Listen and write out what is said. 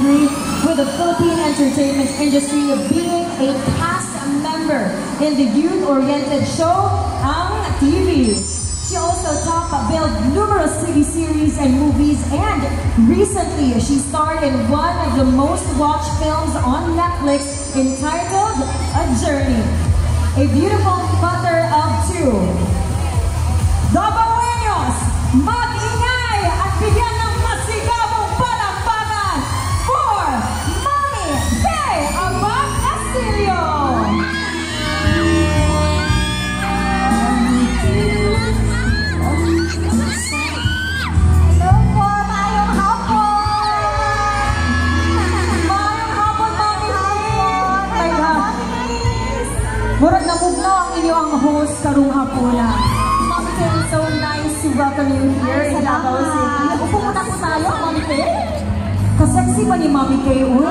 degree with the Philippine entertainment industry, being a cast member in the youth-oriented show Ang TV. She also top-billed numerous TV series and movies, and recently she starred in one of the most watched films on Netflix entitled A Journey. A beautiful mother of two. Dabaweños, mag-ingay at bigyan ng masigabong palakpakan for Mami Kay Abad Castillo! Hello po! Maayong hapon! Maayong hapon, Mami Kay! Ay, murag namugno ang inyong host karong hapuna. Mami Kay, so nice to welcome you here in Davao City. Upo muna po tayo, Mami Kay. Kasexy pa ni Mami Kay, uy.